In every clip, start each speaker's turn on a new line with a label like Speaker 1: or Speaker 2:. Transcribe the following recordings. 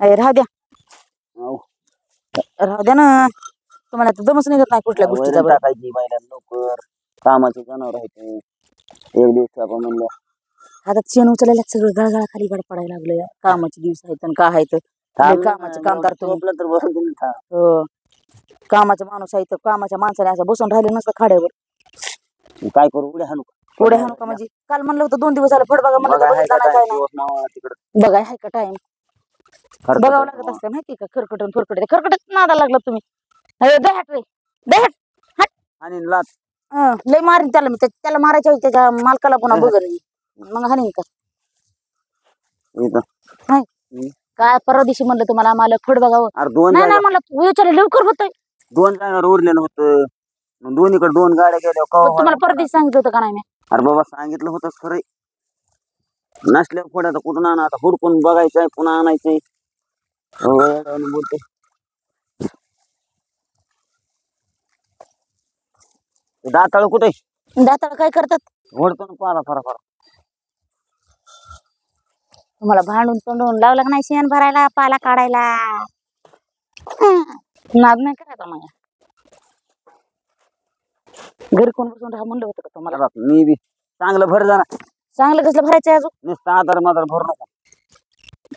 Speaker 1: अरे राहू द्या
Speaker 2: अहो,
Speaker 1: राहू द्या ना तुम्हाला तर दमच निघत नाही कुठल्या गोष्टीचा
Speaker 2: वैरण
Speaker 1: बरं.
Speaker 2: टाकायची बायला लवकर कामाचे जनावर आहे एक दिवस आपण म्हणलं
Speaker 1: हातात शेण उचलायला सगळं गळगळा खाली गड पडायला लागलं कामाचे दिवस आहेत आणि काय आहेत लय कामाचे कामदार तुम्ही
Speaker 2: झोपलं तर बसून तुम्ही खा.
Speaker 1: हो. कामाचा माणूस आहे तर कामाच्या माणसाने असं बसून राहिले नसतं खाड्यावर
Speaker 2: काय करू उड्या हाणू
Speaker 1: पुढे हाणू का म्हणजे काल म्हणलं होतं 2 दिवस झाले फड बघा म्हणलं
Speaker 2: बघा
Speaker 1: तर
Speaker 2: आहे
Speaker 1: बघितला
Speaker 2: का
Speaker 1: नाही काय
Speaker 2: time
Speaker 1: नाही
Speaker 2: दिवस मावळा तिकडं
Speaker 1: बघाय हाय का टाइम बघावं लागत असतं माहिती का खरकटून फरकट खरकटच नादा लागला तुम्ही अरे दे हट रे दे हट
Speaker 2: आणि लाट
Speaker 1: लय मारीन त्याला मी त्याला मारायच्या वेळी त्याच्या मालकाला पुन्हा बघल मग हाणीन का
Speaker 2: इथं.
Speaker 1: हाय. काय परवा दिवशी म्हणलं तुम्हाला मला फड बघावं
Speaker 2: अरे दोन
Speaker 1: नाही नाही मला विचार लवकर होतोय
Speaker 2: दोन जागावर उरलेलं होतं मग दोन्हीकडे 2 गाड्या गेल्या
Speaker 1: पण तुम्हाला परत दिवशी सांगितलं होतं का नाही मी
Speaker 2: अरे बाबा सांगितलं होतंच खरंय नसल्या फोड्याचा कुठून आणा आता हुडकून बघायचंय पुन्हा आणायचंय बोलते दाताळ कुठे
Speaker 1: दाताळ काय करतात
Speaker 2: ओढतो ना पारा फारा फारा
Speaker 1: तुम्हाला भांडून तोंडून लावलं का नाही शेण भरायला पाला काढायला नाद नाही करायचा मला घरी कोण बसून राहा म्हणलं होतं का तुम्हाला
Speaker 2: बाप, मी बी चांगलं भर जाणार
Speaker 1: चांगलं कसलं भरायचं अजून
Speaker 2: नुसतं आधार माधार भरू नको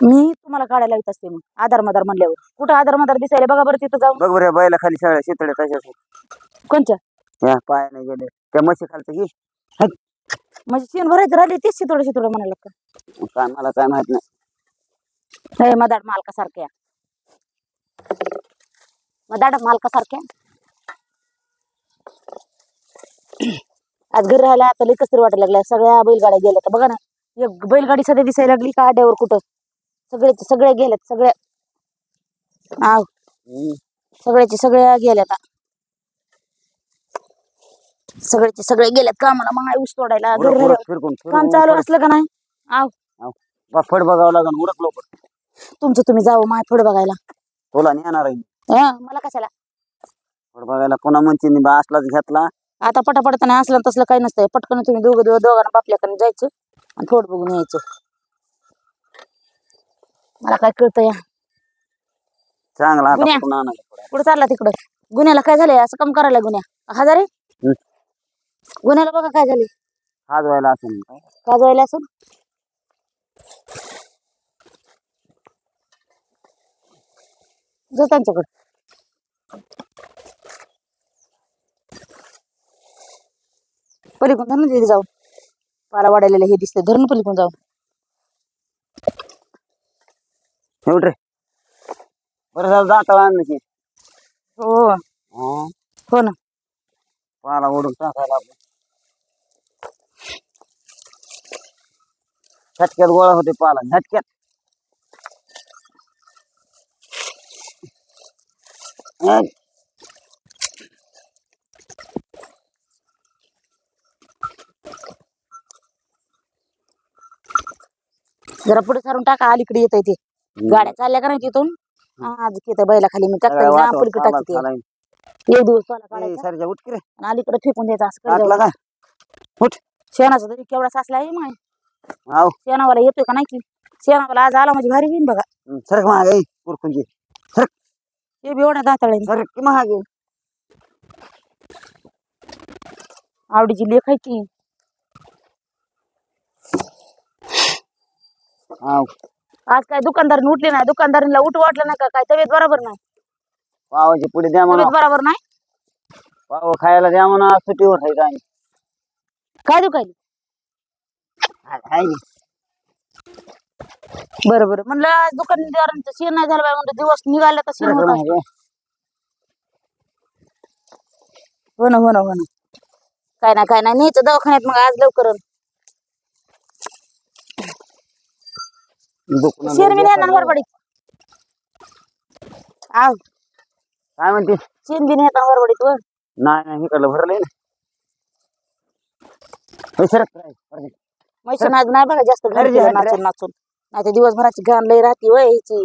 Speaker 1: मी तुम्हाला काढायला येत असते मग आधार मधार म्हणल्यावर कुठं आधार मधार दिसायला बघा बरं तिथं जाऊन
Speaker 2: बघ बरं बैला खाली शाळा शेतड्या तशाच
Speaker 1: कोणच्या
Speaker 2: या पायाने गेले त्या म्हशी खालचं घे
Speaker 1: म्हणजे शेण भरायचं राहिले तेच शितोडं शितोडं म्हणायला का
Speaker 2: काय मला काय माहित नाही
Speaker 1: हे मदाड मालकासारख्या मदाड मालकासारख्या आज घरी राहायला आता लई कसतरी वाटायला लागल्या सगळ्या बैलगाड्या गेल्या तर बघा ना एक बैलगाडी सध्या दिसायला लागली का आड्यावर कुठं सगळे गेल्यात सगळ्या आव सगळ्याचे सगळ्या गेल्यात सगळ्याचे सगळे गेल्यात कामाला मग ऊस तोडायला घरी राहायला
Speaker 2: फिरकून
Speaker 1: काम चालू असलं का नाही आव
Speaker 2: फड बघावं लागेल उरक लवकर
Speaker 1: तुमचं तुम्ही जावं माय फड बघायला
Speaker 2: तुला नेणार आहे
Speaker 1: मला कशाला
Speaker 2: फड बघायला पुन्हा म्हणते बा असलाच घेतला
Speaker 1: आता पटापट नाही असलं तसलं काही नसतंय पटकन तुम्ही दोघांना बापल्याकडे जायचं आणि फोड बघून यायचं मला काय कळतं या
Speaker 2: चांगला आता
Speaker 1: गुन्ह्या.
Speaker 2: कुठून आणायला
Speaker 1: कुठं चालला तिकडं गुन्ह्याला काय झालंय असं कम करायला गुन्ह्या हजारे गुन्ह्याला बघा काय झाले
Speaker 2: हात व्हायला असं
Speaker 1: का जायला असं जा त्यांच्याकडे पलीकडून धरून तिथे जाऊ पाला वाढायला हे दिसतंय धरून पलीकडून जाऊ
Speaker 2: एवढ रे बरं झालं जाता आणण्याची
Speaker 1: हो हो ना
Speaker 2: पाला ओढून टाकायला आपलं झटक्यात गोळा होते पाला झटक्यात
Speaker 1: जरा पुढे सारून टाका अलीकडे येत ते गाड्या चालल्या का नाही तिथून आज येत बैला खाली मी टाकता पलीकडे टाकते एक दिवस पाला काढायचा
Speaker 2: सरजा उठ की रे
Speaker 1: आणि अलीकडे फेकून द्यायचा असं
Speaker 2: टाकला
Speaker 1: करायचं.
Speaker 2: का उठ
Speaker 1: शेणाचा तरी केवढा साचला आहे माय
Speaker 2: हाव
Speaker 1: शेणावाला येतोय का नाही की शेणावाला आज आला म्हणजे भारी होईन बघा
Speaker 2: सरक महाग आहे कुरकुंजी
Speaker 1: ते बी एवढा दाताळे
Speaker 2: सरक की महाग आहे
Speaker 1: आवडीची लेखायची
Speaker 2: हाव
Speaker 1: आज काय दुकानदाराने उठले नाही दुकानदारांना उठ वाटलं नाही का काय तब्येत बरोबर नाही
Speaker 2: पावाची पुढे द्या म्हणा
Speaker 1: तब्येत बरोबर नाही
Speaker 2: पाव खायला द्या म्हणा सुट्टीवर आहे काय
Speaker 1: काय दुखायली बरं बरं म्हणलं दुकानदारांचं शेण नाही झालं बाय म्हणलं दिवस निघाला तर शेण होत असतं. हो ना हो ना हो ना काय नाही न्यायचं दवाखान्यात मग आज लवकर शेण बी नेणार वरबडीत आव
Speaker 2: काय म्हणते
Speaker 1: शेण बी नेणार वरबडीत वर
Speaker 2: नाही इकडलं भरलंय ना सरक
Speaker 1: मैसून आज नाही बघा जास्त घरी गेलं नाचून नाचून नाही तर दिवसभराची घाण लई राहते वय ह्याची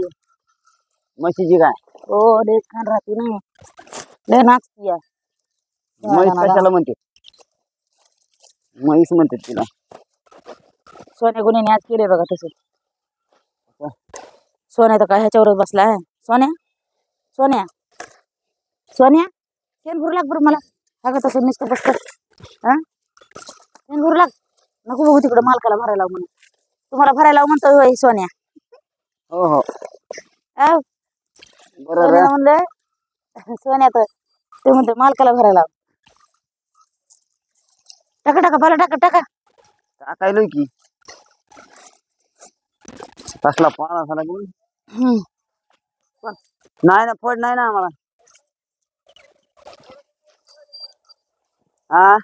Speaker 2: म्हशीची काय
Speaker 1: हो लई घाण राहते ना लय नाचती या
Speaker 2: म्हैस कशाला म्हणते म्हैस म्हणते तिला
Speaker 1: सोन्या गुन्ह्याने आज केले बघा तसे सोन्या तर काय ह्याच्यावरच बसला आहे. सोन्या सोन्या सोन्या शेण भरू लाग बरं मला. हा का तसं नुसतं बसतं. हा शेण भरू लाग. नको बघू तिकडं मालकाला भरायला लावू म्हणून. तुम्हाला भरायला लावू म्हणतो होय सोन्या.
Speaker 2: हो हो
Speaker 1: आव,
Speaker 2: बरोबर
Speaker 1: सोन्याला म्हणलं सोन्या तर ते म्हणतो मालकाला भरायला लाव. टाका टाका मला टाका टाका.
Speaker 2: टाकायलोय की कसला पाला झाला की
Speaker 1: हम्म.
Speaker 2: नाही ना फड नाही ना आम्हाला. हा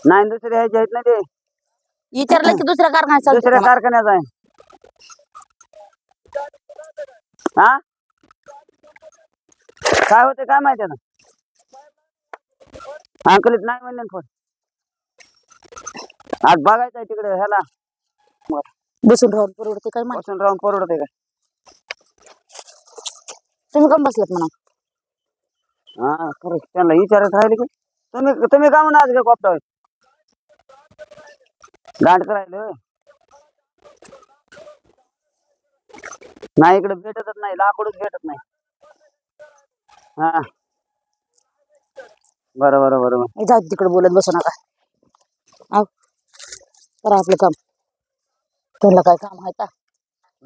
Speaker 2: नाही दुसरे ह्याचे आहेत ना ते
Speaker 1: विचारलं की दुसऱ्या कारखान्यात
Speaker 2: दुसऱ्या
Speaker 1: चालतो.
Speaker 2: कारखान्यात आहे. हा काय होते काय माहिती आता. अंकलीत नाही म्हणले ना फड. आज बघायचं आहे तिकडे ह्याला
Speaker 1: बसून राहून परवडते काय माहिती.
Speaker 2: बसून राहून परवडते का.
Speaker 1: तुम्ही कम बसलात म्हणा.
Speaker 2: हा खरं त्यांना विचारत राहिले की तुम्ही तुम्ही का म्हणून आज गे कोपता गांड करायला होय. नाही इकडे भेटतच नाही लाकडच भेटत नाही. हा बरोबर बरोबर.
Speaker 1: जाऊ दे तिकडे बोलत बसू नका. आव करा आपलं काम. त्यांना काय काम आहे का.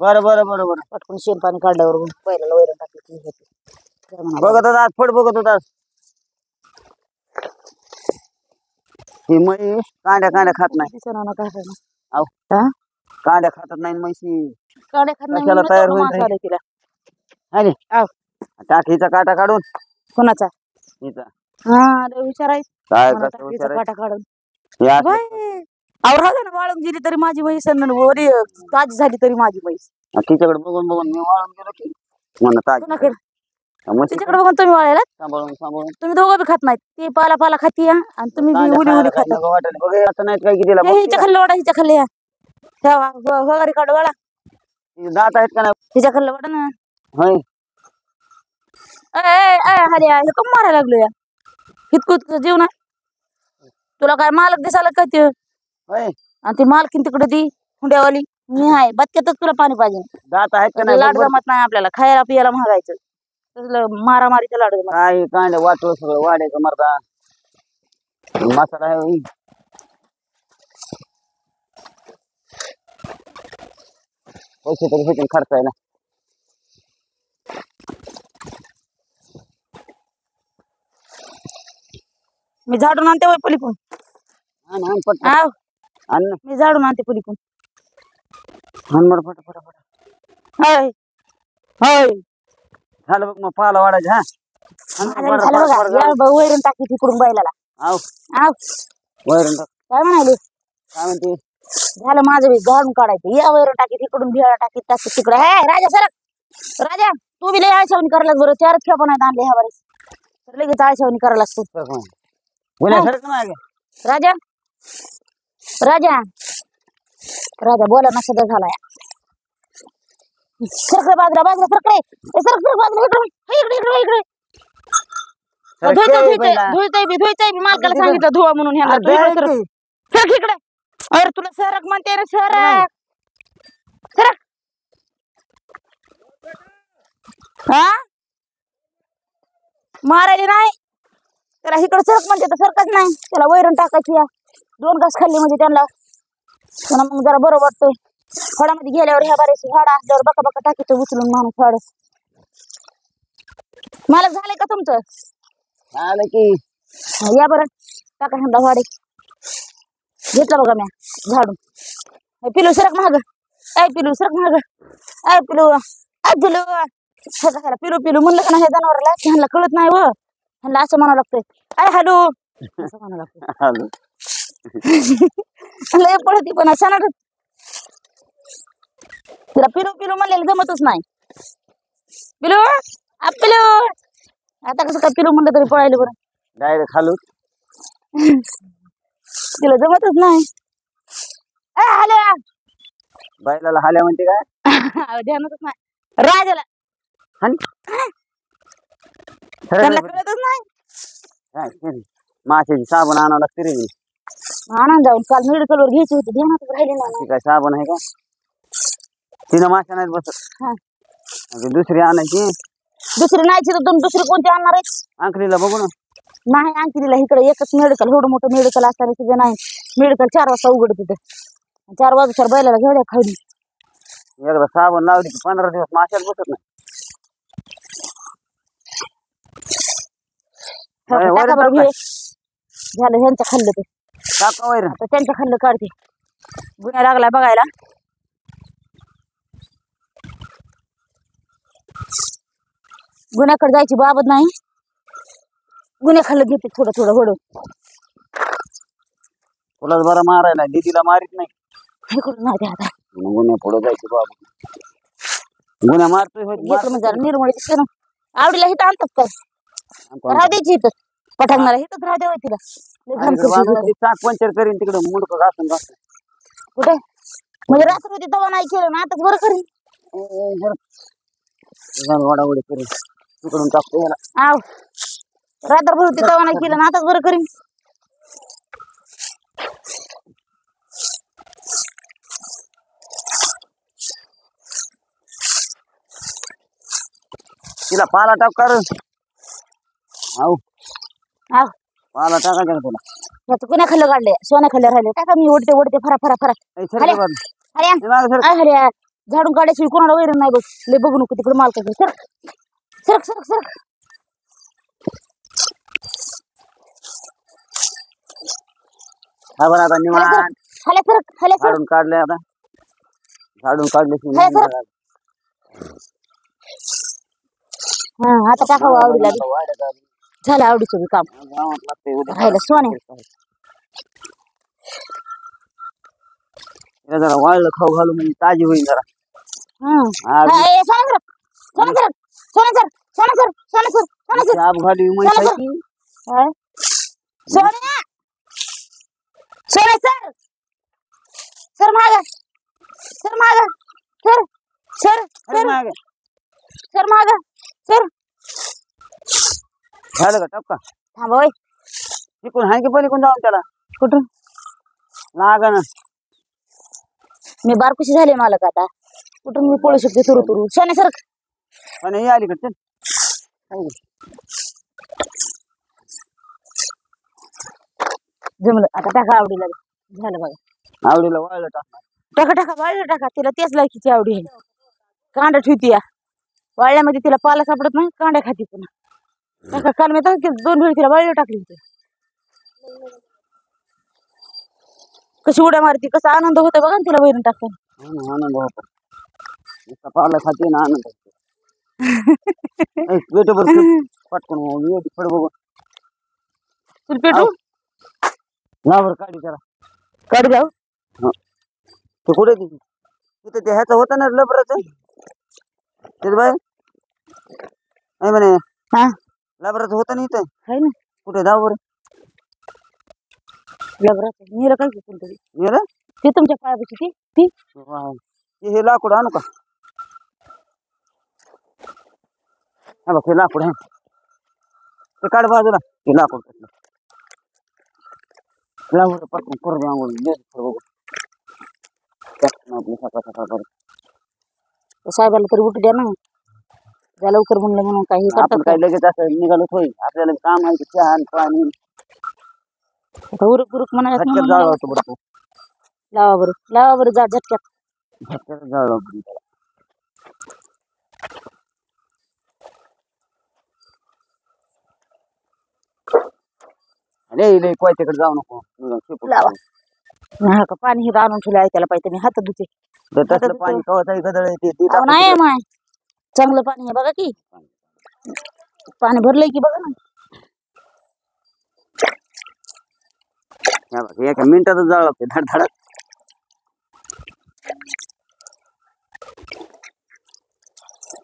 Speaker 2: बरं बरं बरं बरं
Speaker 1: पटकन शेण पाणी काढल्यावर पहिल्याला वैरण टाकली की होते. तर म्हणा
Speaker 2: बघत होता आज फड बघत होता. ही म्हैस कांड्या कांड्या खात नाही.
Speaker 1: दिसेना ना काय करणार.
Speaker 2: आव
Speaker 1: हा
Speaker 2: कांड्या खातात नाही म्हशी.
Speaker 1: काढे खात नाही
Speaker 2: कशाला
Speaker 1: म्हणून
Speaker 2: तयार
Speaker 1: तेवढं
Speaker 2: होईल
Speaker 1: मांस
Speaker 2: रे?
Speaker 1: आलंय तिला.
Speaker 2: अरे
Speaker 1: आव
Speaker 2: टाकीचा काटा काढून
Speaker 1: कोणाचा.
Speaker 2: हिचा
Speaker 1: हा लय हुशार आहे.
Speaker 2: काय
Speaker 1: मला
Speaker 2: कसं
Speaker 1: टाकीचा
Speaker 2: विचारायचं
Speaker 1: काटा काढून
Speaker 2: हे असलं.
Speaker 1: बाय. अहो राहिलं ना वाळून गेली तरी माझी म्हैस आणि वरी ताजी झाली तरी माझी म्हैस.
Speaker 2: तिच्याकडे बघून बघून मी वाळून गेलो की म्हणत ताजी
Speaker 1: कोणाकडे
Speaker 2: म्हशी
Speaker 1: तिच्याकडे बघून तुम्ही वाळायला.
Speaker 2: सांभाळून सांभाळून
Speaker 1: तुम्ही दोघं बी खात नाहीत. ती पाला पाला खाती आणि तुम्ही बी उली उली खाता.
Speaker 2: वाटत बघ असं नाही काय की तिला
Speaker 1: हे हिच्या खाल्लं वाडा हिच्या खाल्ली ठेवा वगैरे काढ वाडा
Speaker 2: दात आहेत का नाही.
Speaker 1: हिच्या खाल्लं वाडा ना.
Speaker 2: होय
Speaker 1: हरिया हे कम मारायला लागलो या हितकूत जीवना. तुला काय मालक दिसायला काय ते.
Speaker 2: होय
Speaker 1: आणि ती मालकीन तिकडे ती हुंड्यावाली मी आहे बचक्यातच तुला पाणी पाहिजे.
Speaker 2: दात आहेत का नाही
Speaker 1: लाड
Speaker 2: बघ बरं.
Speaker 1: जमत नाही आपल्याला खायला पियाला महागायचं. तसलं मारामारीचं लाड जमत.
Speaker 2: काय कांड्या वाटो सगळं वाढायचं मरता मसाला आहे होय. पैसे तरी होतील खर्च आहे ना.
Speaker 1: मी झाडून आणते वय पलीकडून.
Speaker 2: आण आण पट
Speaker 1: आव
Speaker 2: आण ना.
Speaker 1: मी झाडून आणते पलीकडून.
Speaker 2: आण बरं फट फट फट
Speaker 1: होय होय
Speaker 2: झालं बघ मग पाला वाढायचं. हा आण बरं,
Speaker 1: झालं
Speaker 2: बरं,
Speaker 1: बघा.
Speaker 2: बरं,
Speaker 1: या
Speaker 2: बरं.
Speaker 1: बघ वैरण टाकी तिकडून बैलाला.
Speaker 2: आव
Speaker 1: आव
Speaker 2: वैरण टाक.
Speaker 1: काय म्हणाले.
Speaker 2: काय म्हणते
Speaker 1: झालं माझं बी झाडून काढायचं. या वैरण टाकी तिकडून भिळा टाकी टाकी तिकडे. हे राजा सरक राजा तू बी लय आळशावणी करायला बरं. 4च खेपा नाहीत आणले ह्या वेळेस तर लगेच आळशावणी करायला लागतो.
Speaker 2: बोलायसारखं नाही का?
Speaker 1: राजा राजा राजा बोला ना सध्या झालाय. सरक बाजरा बाजरा सरक रे. सरक सरक बाजरा इकडे इकडे इकडे इकडे. धुयचंय बी मालकाला सांगितलं धुवा म्हणून ह्यांना. तू इकडे सरक. सरक इकडे. अरे तुला सरक म्हणते रे सरक सरक. हा मारायला नाही त्याला इकडे सरक म्हणते तर सरकच नाही. त्याला वैरण टाकायची या 2 घास खाल्ली म्हणजे त्यांना मग जरा बरं वाटतंय. फळामध्ये गेल्यावर ह्या बारीची झाडं असल्यावर बका बका टाकीचं उचलून माणूस फळ. मालक झालंय का तुमचं.
Speaker 2: आलं की
Speaker 1: या बरं टाका ह्यांना वाडे. घेतलं बघा म्या झाडून. पिलू सरक महाग. ऐ पिलू सरक महाग. ऐ पिलू ऐ पिलू ह्याला पिलू पिलू म्हणलं का नाही ह्या जनावराला ह्यांना कळत नाही व. ह्यांना असं म्हणावं लागतंय. ऐ हॅलो असं म्हणावं लागतं.
Speaker 2: आलं.
Speaker 1: लय पळती पण असं ना तिला पिलू पिलू म्हणलेलं जमतच नाही. पिलू पिलू आता कसं काय पिलू म्हणलं तरी पळायला बरं.
Speaker 2: डायरेक्ट खालू
Speaker 1: तिला जमतच नाही. हॅलो
Speaker 2: बैलाला हाल्या म्हणते काय
Speaker 1: ध्यानातच नाही. राजाला
Speaker 2: हाण.
Speaker 1: त्यांना कळतच नाही.
Speaker 2: माशाची साबण आणावं लागते रे.
Speaker 1: आनंद जाऊन काल मेडिकल वर घ्यायची होती ध्यानातच राहिले ना.
Speaker 2: काय साबण आहे का तिनं माशा नाहीत बसत.
Speaker 1: हा.
Speaker 2: आणि ती दुसरी आणायची.
Speaker 1: दुसरी नाहीची तर तुम्ही दुसरी कोणती आणणार आहे?
Speaker 2: अंकलीला बघू ना.
Speaker 1: नाही अंकितीला इकडे एकच मेडिकल, एवढं मोठं मेडिकल असताना तिथे नाही. मेडिकल 4 वाजता उघड तिथे. 4 वाजता बैलाला घेऊ द्या खाली.
Speaker 2: एकदा साबण लावली की 15 दिवस माशाच बसत नाही.
Speaker 1: टाका बरं घे. झालं ह्यांचं खाल्लं ते.
Speaker 2: टाका वैर.
Speaker 1: आता त्यांचं खाल्लं काढते. गुन्हा लागलाय बघायला. गुन्ह्याकडे जायची बाबत नाही. गुन्हे खाल्लं घेते थोडं थोडं हळू.
Speaker 2: तुलाच बरा मारायला, दीदीला मारित नाही.
Speaker 1: हे करून नाही द्या आता.
Speaker 2: गुन्ह्या पुढे जायची बाबा. गुन्ह्या मारतोय
Speaker 1: घेतलं म्हणजे जरा निर्मळ दिसते ना. आवडीला हिथं आणतात काय? राहू द्यायची इथं. पठांगणारा हिथंच राहू द्यावं तिला. लय घाण करते तिथं.
Speaker 2: चाक पंचर करीन तिकडे मुंडक घासून घासून.
Speaker 1: कुठे म्हणजे रात्र होती तेव्हा नाही केलं ना, आताच बरं करीन.
Speaker 2: वाडावडी करीन तिकडून टाकतो याला.
Speaker 1: आव रात्रभर होती तेव्हा नाही केलं ना, आताच बरं करीन.
Speaker 2: तिला पाला टाक कर. आव
Speaker 1: आव
Speaker 2: पाला टाकायचा का तुला?
Speaker 1: याचं कुण्या खाल्लं काढले? सोन्या खाल्ल्या राहिले काय का? मी ओढते ओढते फरा फरा फरा.
Speaker 2: ए, सरक बाजू.
Speaker 1: हऱ्या हऱ्या झाडून काढायची कोणाला वैरण नाही बघ. लय बघू नको तिकडे मालकाकडे. सरक सरक सरक सरक.
Speaker 2: हा बरं आता निवांत
Speaker 1: खाल्या सरक खाल्या सरक.
Speaker 2: झाडून काढले आता. झाडून काढले की
Speaker 1: खाल्या सरक. हा आता टाकावं आवडीला बी. झालं आवडीचं बी काम. राहिलं सोन्या.
Speaker 2: जरा वाळलं खाऊ घालू म्हणजे ताजी होईल जरा.
Speaker 1: सोन्या सर सोन्या सर सोन्या सर सोन्या सर सोन्या सर
Speaker 2: आब घालू म्हैसाची.
Speaker 1: सोन्या सोन्या सर सर मागा सर मागा सर सर
Speaker 2: अरे मागे.
Speaker 1: सर मागा सर.
Speaker 2: झालं का टपका?
Speaker 1: थांबा होय.
Speaker 2: तिकून हाय की पलीकडून जाऊन त्याला
Speaker 1: कुठून
Speaker 2: लागा ना.
Speaker 1: मी बारकुशी झाले मालक आता. कुठून मी पळू शकते तुरु तुरु. सोन्या सर
Speaker 2: पण हे अलीकडे चल.
Speaker 1: जमलं आता टाका आवडीला बी. झालं बघा.
Speaker 2: आवडीला वाळलं टाक.
Speaker 1: टाका टाका वाळलं टाका. तिला तेच लायकीची आवडी आहे. कांदा ठेवती या वाळल्यामध्ये. तिला पाला सापडत नाही, कांड्या खाती पुन्हा. टाका. काल मी तर 2 वेळ तिला वाळलं टाकली होती. कशी उड्या मारती, कसा आनंद होतो बघा ना तिला वैरण टाकताना.
Speaker 2: आनंद होतो. पाला खाते ना आनंद होतो. पटकन फड बघू.
Speaker 1: तुला पेटू
Speaker 2: लावर काढी त्याला.
Speaker 1: काढ जाऊ.
Speaker 2: ते कुठे तिथं ते ह्याचं होतं ना लबराचं. ते बाय नाही म्हणे
Speaker 1: हा
Speaker 2: लबराचं होतं ना इथं.
Speaker 1: आहे ना
Speaker 2: कुठे जाऊ बरं.
Speaker 1: लबराचं नेलं काय की कोणतरी.
Speaker 2: गेलं
Speaker 1: ते तुमच्या पायापाशी ती
Speaker 2: हे लाकूड आणू का? हा बघ हे लाकूड आहे. ते काढ बाजूला. हे लाकूड कसलं लावून पटकन करू दे आंघोळ. बघू सकाळ सकाळ करू.
Speaker 1: साहेबाला तरी उठू द्या ना. त्या लवकर म्हणलं म्हणून काही
Speaker 2: आपण काही लगेच असं निघालो होईल. आपल्याला काम आहे चहा आणि पाणी.
Speaker 1: उरक उरक म्हणायचं
Speaker 2: झटक्यात जाळं होतं बरं.
Speaker 1: लावा बरं जा झटक्यात.
Speaker 2: झटक्यात जाळं होतं. अरे कोयत्याकडे जाऊ नको.
Speaker 1: लावा. नाही का पाणी हे आणून ठेवलं आहे त्याला पाहिजे. मी हात धुते.
Speaker 2: तसलं पाणी कवाचाही गदळ येते.
Speaker 1: नाही माय चांगलं पाणी आहे बघा की. पाणी भरलंय की बघा ना.
Speaker 2: एका मिनिटातच जाळ लागते धडधडत.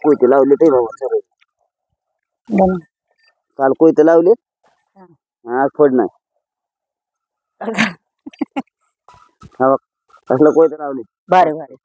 Speaker 2: कोयते लावले ते बाबा सगळे. काल कोयते लावले आज फोड नाही. हा बघ कसलं कोयते लावले.
Speaker 1: बारे बारे